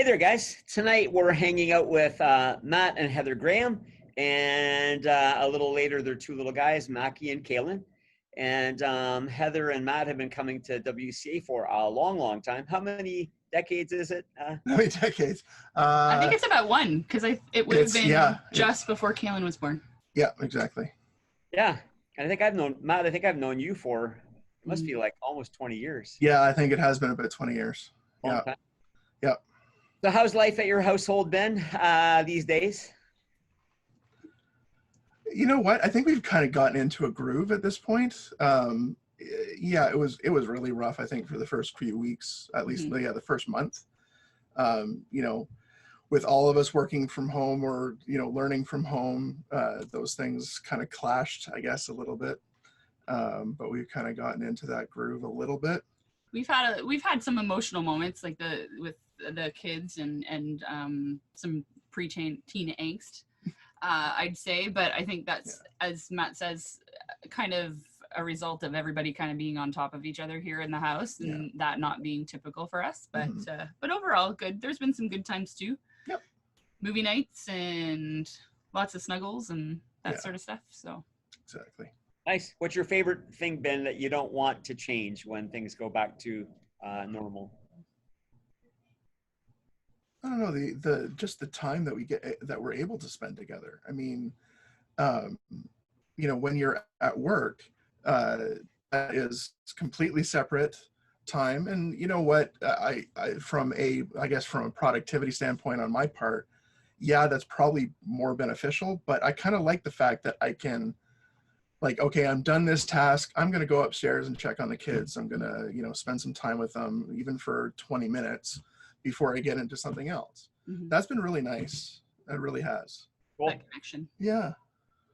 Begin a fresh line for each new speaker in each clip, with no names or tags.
there, guys. Tonight we're hanging out with Matt and Heather Graham, and a little later, their two little guys, Mackie and Kaylin. And Heather and Matt have been coming to WCA for a long, long time. How many decades is it?
How many decades?
I think it's about one, because it would have been just before Kaylin was born.
Yeah, exactly.
Yeah, and I think I've known Matt. I think I've known you for it must be like almost 20 years.
Yeah, I think it has been about 20 years.
Long
Yeah.
time.
Yeah.
So how's life at your household been these days?
You know what? I think we've kind of gotten into a groove at this point. Yeah, it was really rough, I think, for the first few weeks, at least, the first month. You know, with all of us working from home or, learning from home, those things kind of clashed, I guess, a little bit. But we've kind of gotten into that groove a little bit.
We've had some emotional moments with the kids and some pre-teen angst, I'd say, but I think that's, as Matt says, kind of a result of everybody kind of being on top of each other here in the house, and that not being typical for us. But overall, good. There's been some good times too.
Yep.
Movie nights and lots of snuggles and that sort of stuff. So
exactly.
Nice. What's your favorite thing, Ben, that you don't want to change when things go back to normal?
I don't know, the just the time that we're able to spend together. I mean, when you're at work, that is completely separate time. And you know what, I from a productivity standpoint on my part, that's probably more beneficial, but I kind of like the fact that I can, like, okay, I'm done this task, I'm going to go upstairs and check on the kids. I'm going to, spend some time with them, even for 20 minutes before I get into something else. That's been really nice. It really has.
Cool.
That connection.
Yeah.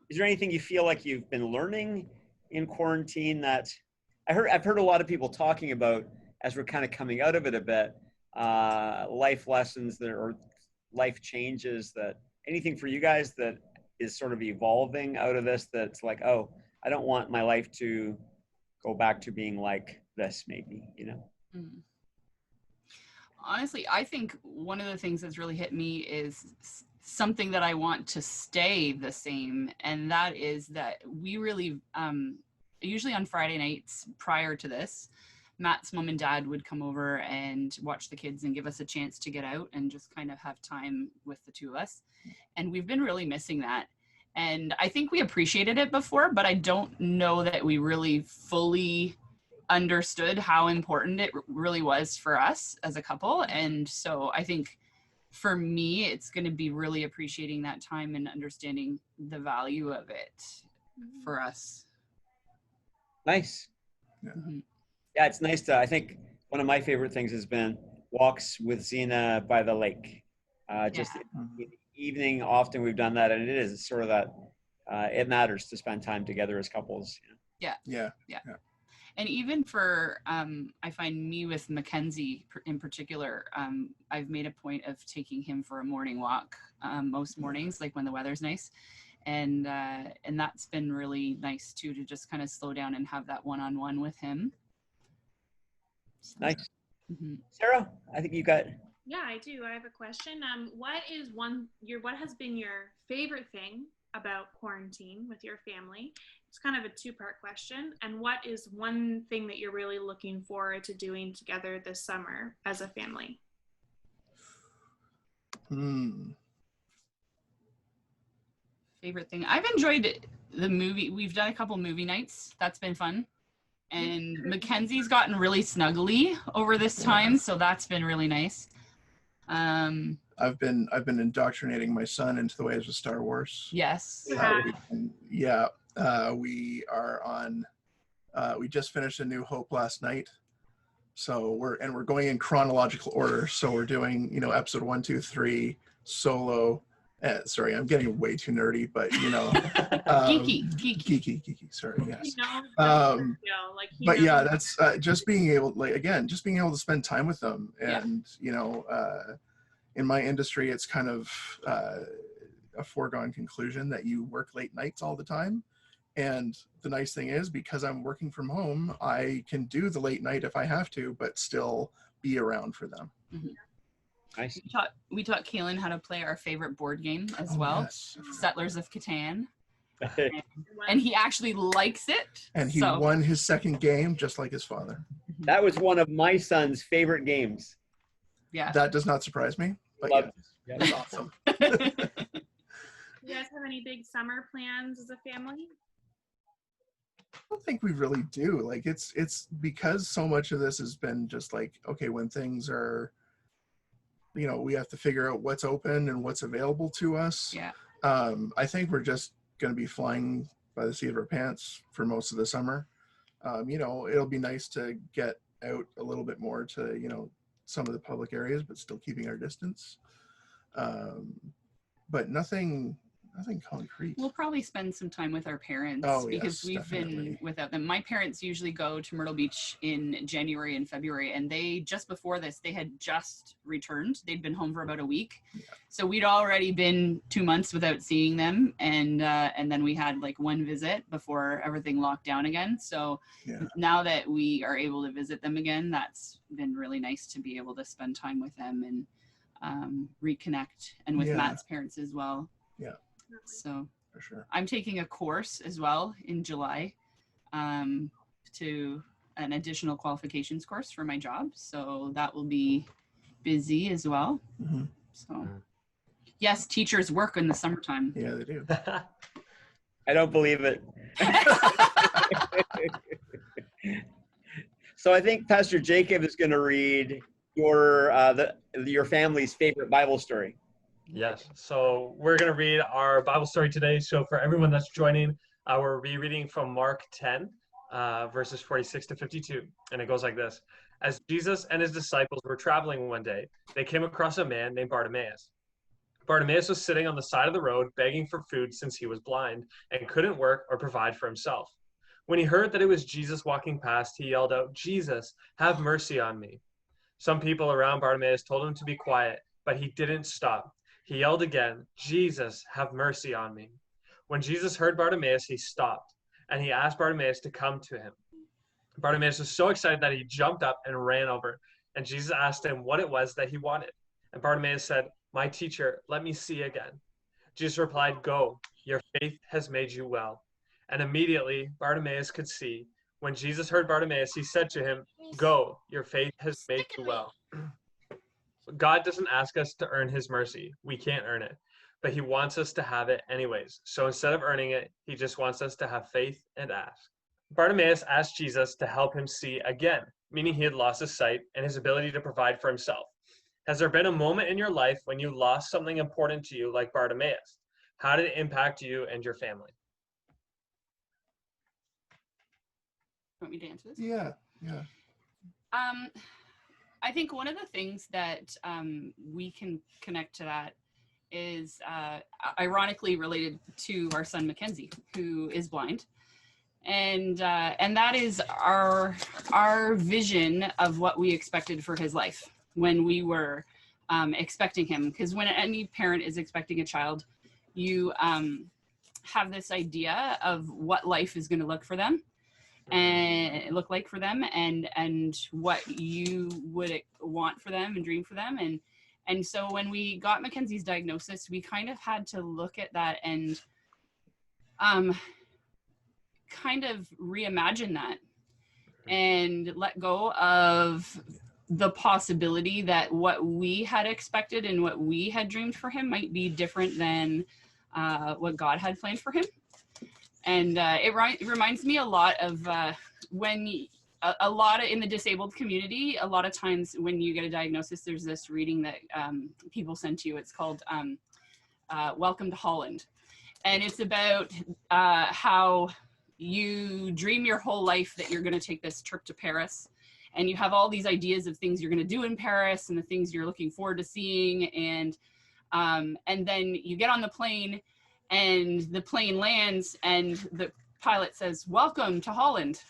Is there anything you feel like you've been learning in quarantine that I've heard a lot of people talking about as we're kind of coming out of it a bit, life lessons or life changes, that anything for you guys that is sort of evolving out of this, that's like, oh, I don't want my life to go back to being like this, maybe,
Honestly, I think one of the things that's really hit me is something that I want to stay the same. And that is that we really, usually on Friday nights prior to this, Matt's mom and dad would come over and watch the kids and give us a chance to get out and just kind of have time with the two of us. And we've been really missing that. And I think we appreciated it before, but I don't know that we really fully understood how important it really was for us as a couple. And so I think for me, it's going to be really appreciating that time and understanding the value of it for us.
Nice.
Yeah.
Yeah, it's nice I think one of my favorite things has been walks with Zena by the lake. Just in the evening, often we've done that, and it's sort of that it matters to spend time together as couples.
Yeah.
And even for, I find me with Mackenzie in particular, I've made a point of taking him for a morning walk most mornings, like when the weather's nice. And that's been really nice too, to just kind of slow down and have that one-on-one with him. So,
nice. Sarah, I think you got...
Yeah, I do. I have a question. What has been your favorite thing about quarantine with your family? It's kind of a two-part question. And what is one thing that you're really looking forward to doing together this summer as a family?
Favorite thing? I've enjoyed the movie. We've done a couple movie nights. That's been fun. And Mackenzie's gotten really snuggly over this time, so that's been really nice.
I've been indoctrinating my son into the ways of Star Wars.
Yes.
We are on. We just finished A New Hope last night, so we're going in chronological order. So we're doing episode 1, 2, 3, Solo. Sorry, I'm getting way too nerdy, but geeky. Sorry, yes. But yeah, that's just being able, to spend time with them, and in my industry, it's kind of a foregone conclusion that you work late nights all the time. And the nice thing is, because I'm working from home, I can do the late night if I have to, but still be around for them.
Nice.
We taught Kaylin how to play our favorite board game as
Oh,
well,
yes.
Settlers of Catan.
Wow.
And he actually likes it.
And he won his second game just like his father.
That was one of my son's favorite games.
Yeah.
That does not surprise me, but
Loved
yeah,
it.
it's awesome.
You guys have any big summer plans as a family?
I don't think we really do. Like it's because so much of this has been just like, okay, when things are, you know, we have to figure out what's open and what's available to us.
Yeah.
I think we're just going to be flying by the seat of our pants for most of the summer. You know, it'll be nice to get out a little bit more to, you know, some of the public areas, but still keeping our distance. But nothing concrete.
We'll probably spend some time with our parents because we've been without them. My parents usually go to Myrtle Beach in January and February, and they just before this, they had just returned. They'd been home for about a week. Yeah. So we'd already been 2 months without seeing them. And then we had like one visit before everything locked down again. So now that we are able to visit them again, that's been really nice to be able to spend time with them and reconnect, and with Matt's parents as well.
Yeah.
So
for sure.
I'm taking a course as well in July, to an additional qualifications course for my job. So that will be busy as well.
Mm-hmm.
So yes, teachers work in the summertime.
Yeah, they do.
I don't believe it. So I think Pastor Jacob is going to read your family's favorite Bible story.
Yes. So we're going to read our Bible story today. So for everyone that's joining, we're rereading from Mark 10, verses 46 to 52. And it goes like this. As Jesus and his disciples were traveling one day, they came across a man named Bartimaeus. Bartimaeus was sitting on the side of the road begging for food since he was blind and couldn't work or provide for himself. When he heard that it was Jesus walking past, he yelled out, "Jesus, have mercy on me." Some people around Bartimaeus told him to be quiet, but he didn't stop. He yelled again, "Jesus, have mercy on me." When Jesus heard Bartimaeus, he stopped, and he asked Bartimaeus to come to him. Bartimaeus was so excited that he jumped up and ran over, and Jesus asked him what it was that he wanted. And Bartimaeus said, "My teacher, let me see again." Jesus replied, "Go, your faith has made you well." And immediately Bartimaeus could see. When Jesus heard Bartimaeus, he said to him, "Go, your faith has made you well." God doesn't ask us to earn his mercy. We can't earn it, but he wants us to have it anyways. So instead of earning it, he just wants us to have faith and ask. Bartimaeus asked Jesus to help him see again, meaning he had lost his sight and his ability to provide for himself. Has there been a moment in your life when you lost something important to you like Bartimaeus? How did it impact you and your family?
Want me to answer this?
Yeah.
I think one of the things that we can connect to that is ironically related to our son Mackenzie, who is blind, and that is our vision of what we expected for his life when we were expecting him. Because when any parent is expecting a child, you have this idea of what life is going to look like for them and what you would want for them and dream for them. And so when we got Mackenzie's diagnosis, we kind of had to look at that and kind of reimagine that and let go of the possibility that what we had expected and what we had dreamed for him might be different than what God had planned for him. And it reminds me a lot of when a lot in the disabled community, a lot of times when you get a diagnosis, there's this reading that people send to you. It's called Welcome to Holland. And it's about how you dream your whole life that you're going to take this trip to Paris. And you have all these ideas of things you're going to do in Paris and the things you're looking forward to seeing. And then you get on the plane and the plane lands and the pilot says, "Welcome to Holland."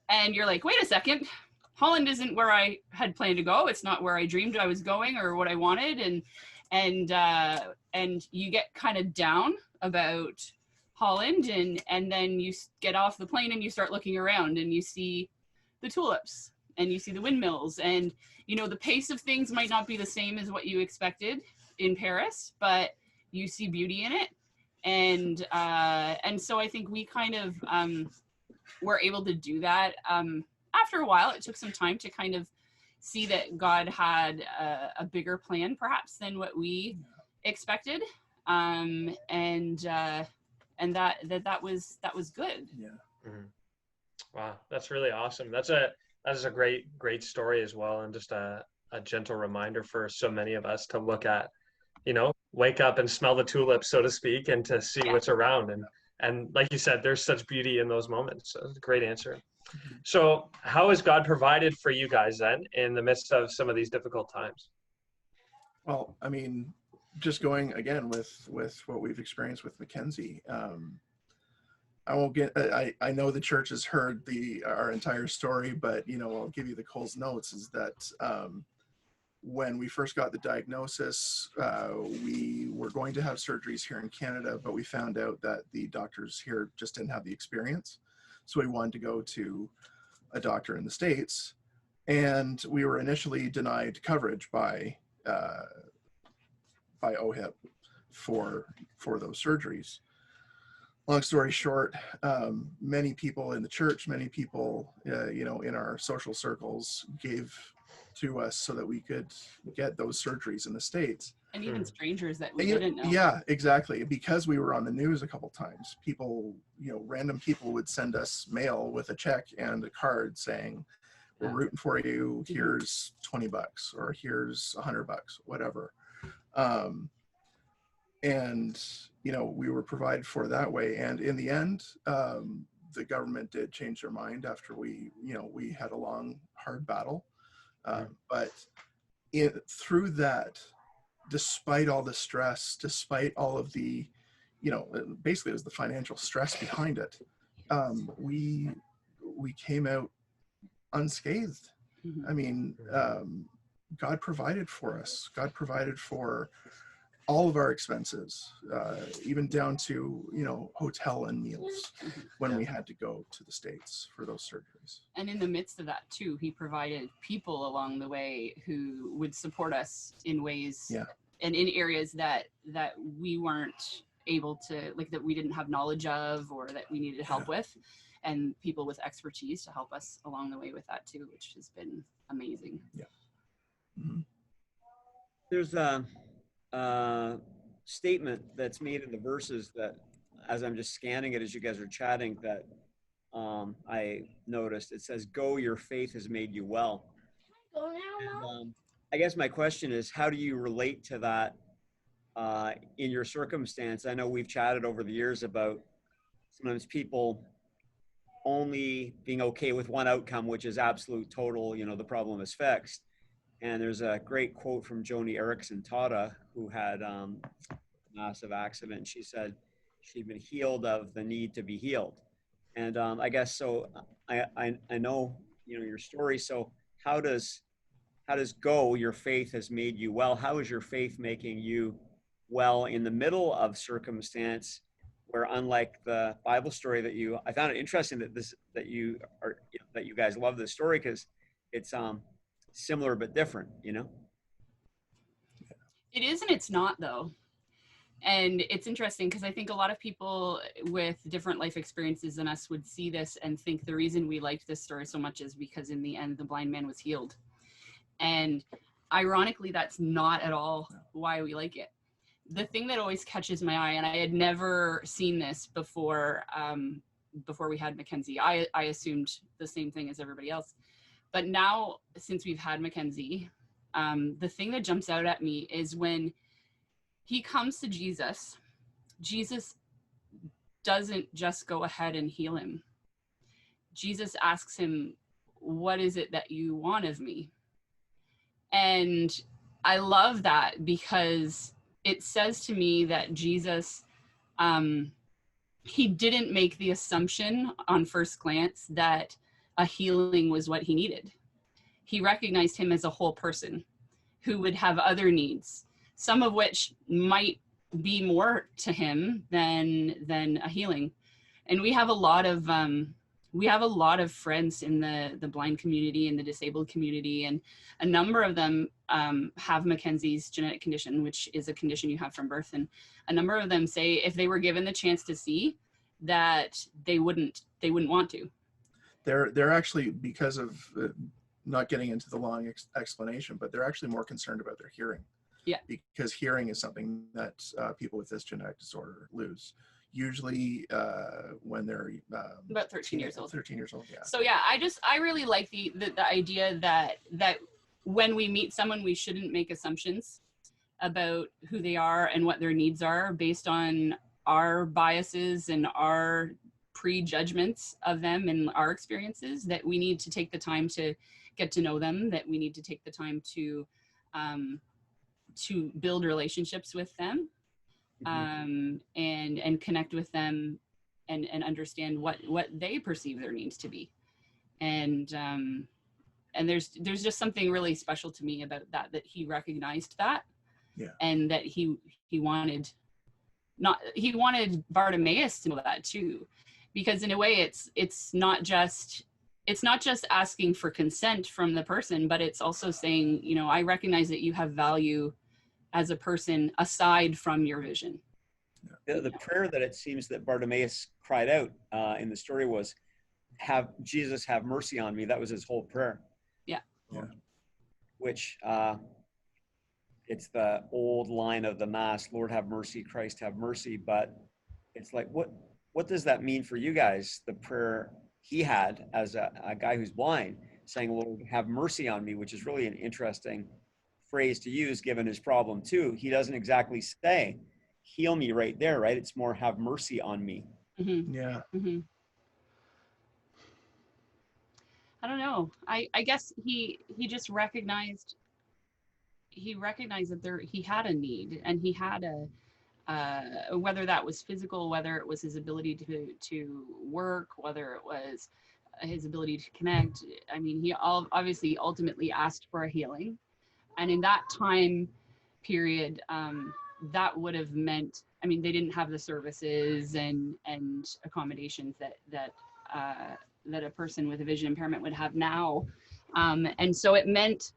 And you're like, wait a second, Holland isn't where I had planned to go. It's not where I dreamed I was going or what I wanted. And you get kind of down about Holland. And then you get off the plane and you start looking around and you see the tulips and you see the windmills, and you know the pace of things might not be the same as what you expected in Paris, but you see beauty in it. And so I think we kind of were able to do that. After a while, it took some time to kind of see that God had a bigger plan perhaps than what we expected. And that was good.
Yeah.
Mhm. Wow, that's really awesome. That is a great story as well, and just a gentle reminder for so many of us to look at, wake up and smell the tulips, so to speak, and to see what's around. And like you said, there's such beauty in those moments. So great answer. So how has God provided for you guys then in the midst of some of these difficult times?
Well, I mean, just going again with what we've experienced with Mackenzie. I won't get. I know the church has heard our entire story, but I'll give you the Coles notes. Is that when we first got the diagnosis, we were going to have surgeries here in Canada, but we found out that the doctors here just didn't have the experience, so we wanted to go to a doctor in the States, and we were initially denied coverage by OHIP for those surgeries. Long story short, many people in the church, many people, in our social circles gave to us so that we could get those surgeries in the States.
And even strangers that we didn't know.
Yeah, exactly. Because we were on the news a couple times, people, random people would send us mail with a check and a card saying, we're rooting for you. Here's $20 or here's $100, whatever. And we were provided for that way. And in the end, the government did change their mind after we had a long, hard battle. But through that, despite all the stress, despite all of the, basically it was the financial stress behind it, we came out unscathed.
Mhm.
I mean, God provided for us. God provided for all of our expenses, even down to, hotel and meals when we had to go to the States for those surgeries.
And in the midst of that too, he provided people along the way who would support us in ways and in areas that we weren't able to, like, that we didn't have knowledge of or that we needed help with, and people with expertise to help us along the way with that too, which has been amazing.
Yeah. Mm-hmm.
There's a statement that's made in the verses that, as I'm just scanning it as you guys are chatting, that I noticed. It says, "Go, your faith has made you well."
Go now, Mom.
And, I guess my question is, how do you relate to that in your circumstance? I know we've chatted over the years about sometimes people only being okay with one outcome, which is absolute total, the problem is fixed. And there's a great quote from Joni Eareckson Tada, who had a massive accident. She said she'd been healed of the need to be healed. And I guess so. I know your story. So how does go? Your faith has made you well. How is your faith making you well in the middle of circumstance where, unlike the Bible story I found it interesting that you guys love this story because it's similar but different,
It is and it's not, though. And it's interesting because I think a lot of people with different life experiences than us would see this and think the reason we liked this story so much is because in the end the blind man was healed. And ironically, that's not at all why we like it. The thing that always catches my eye, and I had never seen this before we had Mackenzie, I assumed the same thing as everybody else. But now, since we've had Mackenzie, the thing that jumps out at me is when he comes to Jesus, Jesus doesn't just go ahead and heal him. Jesus asks him, "What is it that you want of me?" And I love that because it says to me that Jesus, he didn't make the assumption on first glance that a healing was what he needed. He recognized him as a whole person who would have other needs, some of which might be more to him than a healing. And we have a lot of we have a lot of friends in the blind community and the disabled community, and a number of them have Mackenzie's genetic condition, which is a condition you have from birth. And a number of them say if they were given the chance to see, that they wouldn't want to.
They're actually, because of not getting into the long explanation, but they're actually more concerned about their hearing.
Yeah.
Because hearing is something that people with this genetic disorder lose. Usually when they're
About 13 years old.
13 years old, yeah.
So yeah, I really like the idea that when we meet someone, we shouldn't make assumptions about who they are and what their needs are based on our biases and our prejudgments of them and our experiences. That we need to take the time to get to know them, that we need to take the time to build relationships with them, and connect with them, and understand what they perceive their needs to be. And there's just something really special to me about that he recognized that.
Yeah.
And that he wanted Bartimaeus to know that too, because in a way it's not just asking for consent from the person, but it's also saying, I recognize that you have value as a person aside from your vision.
The prayer that it seems that Bartimaeus cried out in the story was, "Have Jesus have mercy on me." That was his whole prayer.
Yeah.
Which it's the old line of the Mass, "Lord have mercy, Christ have mercy." But it's like, what does that mean for you guys? The prayer he had as a guy who's blind, saying, "Lord have mercy on me," which is really an interesting phrase to use given his problem too. He doesn't exactly say, "Heal me" right there, right? It's more, "Have mercy on me."
Mm-hmm.
Yeah.
Mm-hmm. I don't know. I guess he just recognized that he had a need, and he had whether that was physical, whether it was his ability to work, whether it was his ability to connect. I mean, he obviously ultimately asked for a healing, and in that time period, that would have meant, I mean, they didn't have the services and accommodations that a person with a vision impairment would have now, and so it meant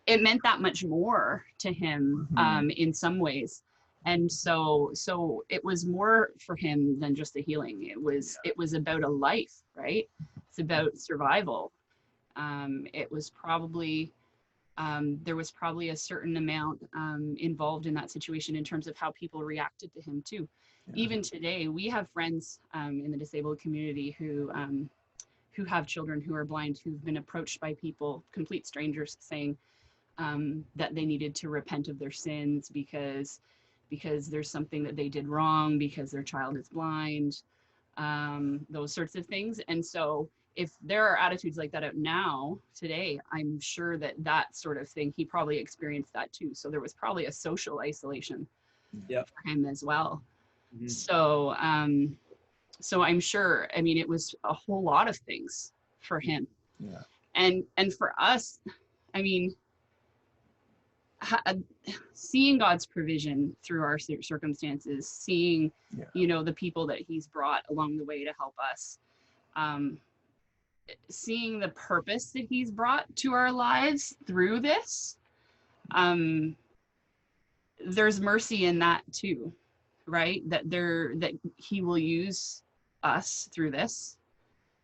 that much more to him in some ways. And so it was more for him than just the healing. It was about a life, right? It's about survival. It was probably there was probably a certain amount involved in that situation in terms of how people reacted to him too. Yeah. Even today, we have friends in the disabled community who have children who are blind, who've been approached by people, complete strangers, saying that they needed to repent of their sins because there's something that they did wrong, because their child is blind, those sorts of things. And so if there are attitudes like that out now, today, I'm sure that sort of thing, he probably experienced that too. So there was probably a social isolation for him as well. Mm-hmm. So I'm sure, I mean, it was a whole lot of things for him.
Yeah.
And for us, I mean, seeing God's provision through our circumstances, seeing, the people that he's brought along the way to help us, seeing the purpose that he's brought to our lives through this, there's mercy in that too, right? That he will use us through this,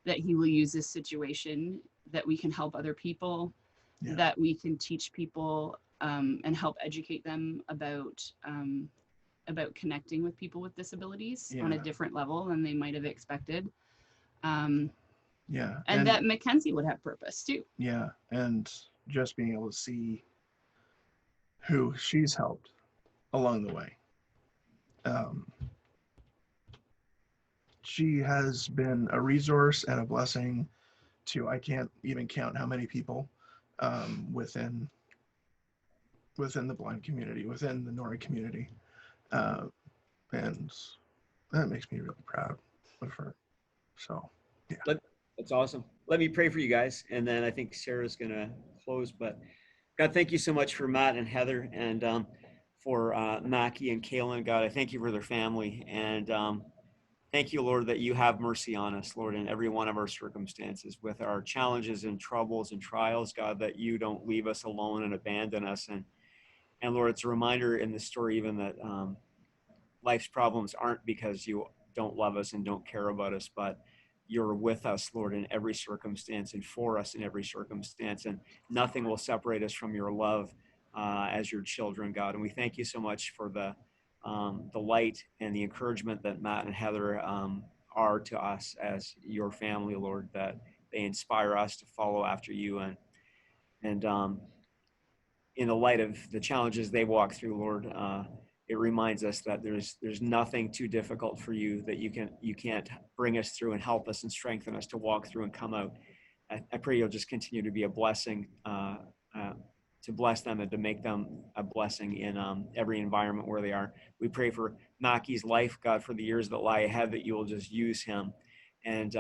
that he will use this situation, that we can help other people, that we can teach people and help educate them about connecting with people with disabilities on a different level than they might have expected. And that Mackenzie would have purpose too.
Yeah, and just being able to see who she's helped along the way. She has been a resource and a blessing to, I can't even count how many people within the blind community, within the Nori community. And that makes me really proud of her. So, yeah.
That's awesome. Let me pray for you guys, and then I think Sarah's going to close. But God, thank you so much for Matt and Heather, and for Mackie and Kaylin. God, I thank you for their family. And Thank you, Lord, that you have mercy on us, Lord, in every one of our circumstances, with our challenges and troubles and trials, God, that you don't leave us alone and abandon us. And Lord, it's a reminder in the story even that life's problems aren't because you don't love us and don't care about us, but you're with us, Lord, in every circumstance and for us in every circumstance. And nothing will separate us from your love as your children, God. And we thank you so much for the light and the encouragement that Matt and Heather are to us as your family, Lord, that they inspire us to follow after you. And in the light of the challenges they walk through, Lord, it reminds us that there's nothing too difficult for you that you can't bring us through and help us and strengthen us to walk through and come out. I pray you'll just continue to be a blessing, to bless them and to make them a blessing in every environment where they are. We pray for Mackie's life, God, for the years that lie ahead, that you will just use him and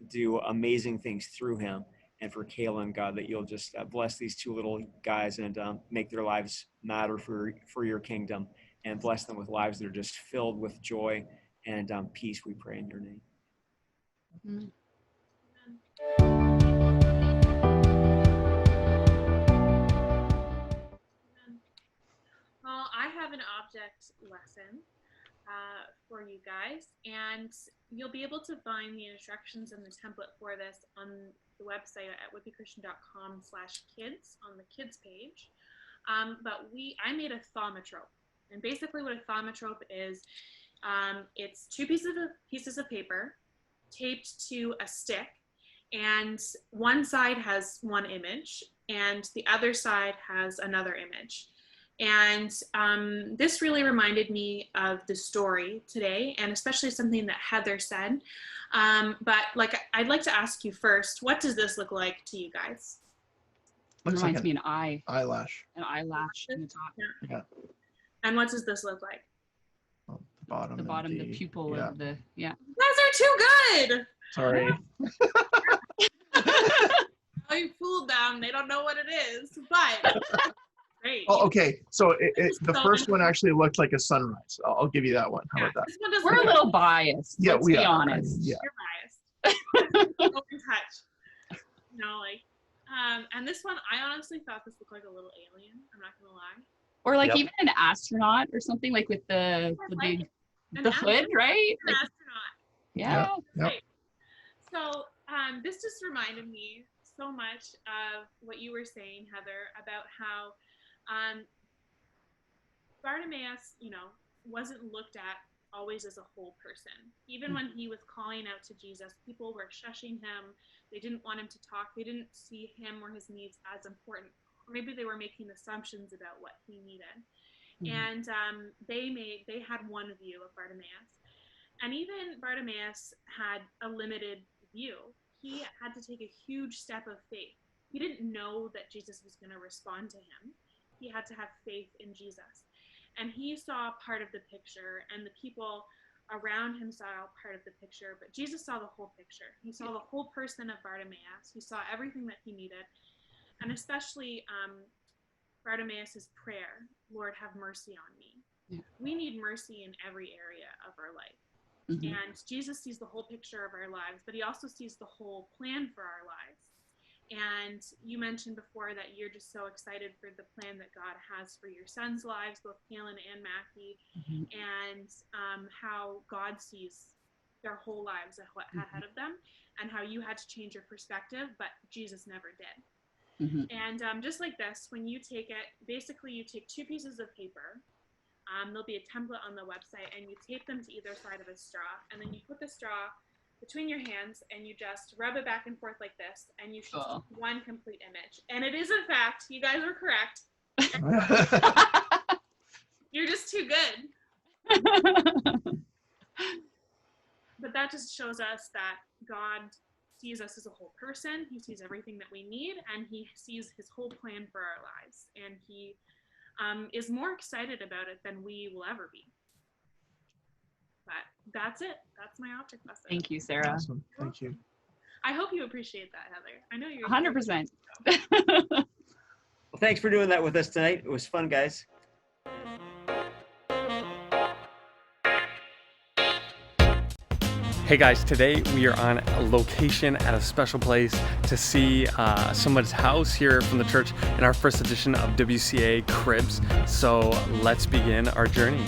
do amazing things through him. And for Kaylin, God, that you'll just bless these two little guys and make their lives matter for your kingdom, and bless them with lives that are just filled with joy and peace, we pray in your name.
Amen.
Well, I have an object lesson for you guys, and you'll be able to find the instructions and the template for this on the website at whitbychristian.com/kids on the kids page. But I made a thaumatrope, and basically what a thaumatrope is, it's two pieces of paper taped to a stick, and one side has one image and the other side has another image. And this really reminded me of the story today, and especially something that Heather said. But I'd like to ask you first, what does this look like to you guys?
It
Looks
reminds
like
me an eye,
eyelash.
an eyelash in the top,
Yeah.
And what does this look like?
Well, the bottom.
the
and
bottom, the pupil
yeah.
of the, yeah.
You guys are too good.
Sorry.
Oh, you fooled them. They don't know what it is, but great.
Oh, okay. So the
So-
first one actually looked like a sunrise. I'll give you that one. How about that?
This one doesn't
We're a
look
little biased.
Yeah,
Let's
we
be
are.
honest.
Yeah.
You're biased. Go in touch. And this one, I honestly thought this looked like a little alien. I'm not gonna lie.
Or like
Yep.
even an astronaut or something, like with the big,
An
the hood, right?
An
Like,
astronaut.
yeah.
Yep.
Right. So this just reminded me so much of what you were saying, Heather, about how Bartimaeus, wasn't looked at always as a whole person. Even when he was calling out to Jesus, people were shushing him. They didn't want him to talk. They didn't see him or his needs as important. Or maybe they were making assumptions about what he needed.
Mhm.
And they had one view of Bartimaeus. And even Bartimaeus had a limited view. He had to take a huge step of faith. He didn't know that Jesus was going to respond to him. He had to have faith in Jesus. And he saw part of the picture, and the people around him saw part of the picture, but Jesus saw the whole picture. He saw the whole person of Bartimaeus. He saw everything that he needed. And especially Bartimaeus' prayer, Lord, have mercy on me.
Yeah.
We need mercy in every area of our life.
Mhm.
And Jesus sees the whole picture of our lives, but he also sees the whole plan for our lives. And you mentioned before that you're just so excited for the plan that God has for your sons' lives, both Kaylin and Mackie,
Mhm.
and how God sees their whole lives ahead of them, and how you had to change your perspective, but Jesus never did.
Mhm.
And just like this, when you take it, basically you take two pieces of paper. There'll be a template on the website, and you tape them to either side of a straw, and then you put the straw between your hands and you just rub it back and forth like this, and you should see one complete image. And it is, in fact, you guys are correct. You're just too good. But that just shows us that God sees us as a whole person. He sees everything that we need, and he sees his whole plan for our lives. And he is more excited about it than we will ever be. But that's it. That's my object lesson.
Thank you, Sarah.
Awesome. Thank you.
I hope you appreciate that, Heather. I know you're
100%.
Well, thanks for doing that with us tonight. It was fun, guys.
Hey guys, today we are on location at a special place to see someone's house here from the church in our first edition of WCA Cribs. So let's begin our journey.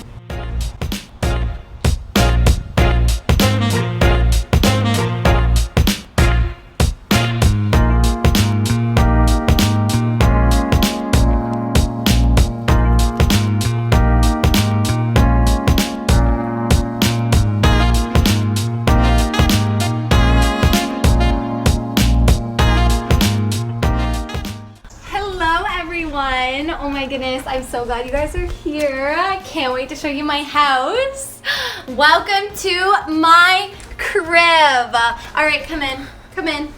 Oh my goodness, I'm so glad you guys are here. I can't wait to show you my house. Welcome to my crib. All right, come in, come in.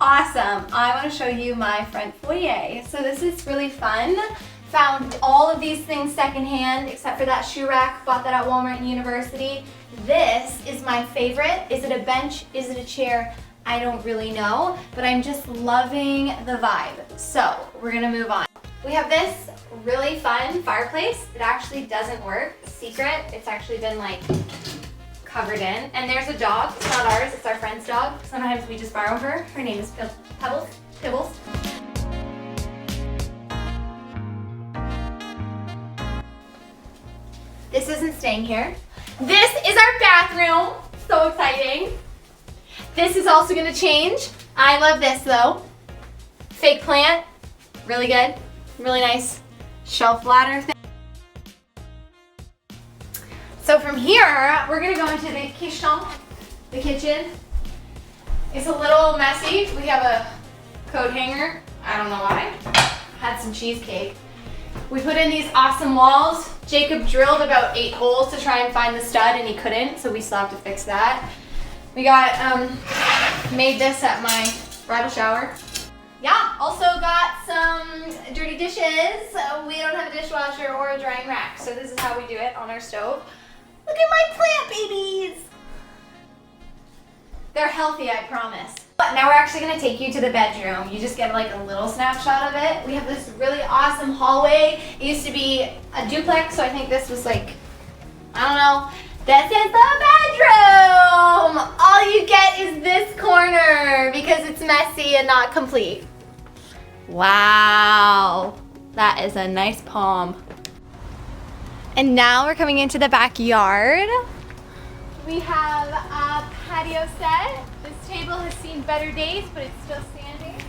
Awesome, I want to show you my front foyer. So this is really fun. Found all of these things secondhand except for that shoe rack. Bought that at Walmart and University. This is my favorite. Is it a bench? Is it a chair? I don't really know, but I'm just loving the vibe. So we're gonna move on. We have this really fun fireplace. It actually doesn't work. Secret, it's actually been like covered in. And there's a dog, it's not ours, it's our friend's dog. Sometimes we just borrow her. Her name is Pibbles. This isn't staying here. This is our bathroom. So exciting. This is also gonna change. I love this though. Fake plant, really good, really nice shelf ladder thing. So from here, we're gonna go into the kitchen. It's a little messy. We have a coat hanger. I don't know why. Had some cheesecake. We put in these awesome walls. Jacob drilled about 8 holes to try and find the stud and he couldn't, so we still have to fix that. We got, made this at my bridal shower. Yeah, also got some dirty dishes. We don't have a dishwasher or a drying rack, so this is how we do it on our stove. Look at my plant babies. They're healthy, I promise. But now we're actually gonna take you to the bedroom. You just get like a little snapshot of it. We have this really awesome hallway. It used to be a duplex, so I think this was like, I don't know. This is the bedroom! All you get is this corner because it's messy and not complete. Wow, that is a nice palm. And now we're coming into the backyard. We have a patio set. This table has seen better days, but it's still standing.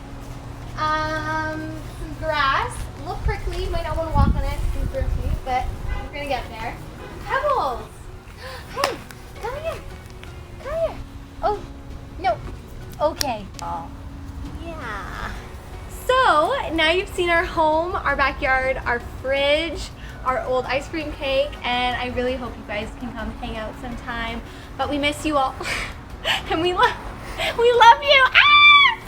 Some grass, a little prickly. You might not want to walk on it, it's prickly, but we're gonna get there. Pebbles. Hey, come here. Come here. Oh, no. Okay. Oh, yeah. So, now you've seen our home, our backyard, our fridge, our old ice cream cake, and I really hope you guys can come hang out sometime. But we miss you all. And we love you. Ah!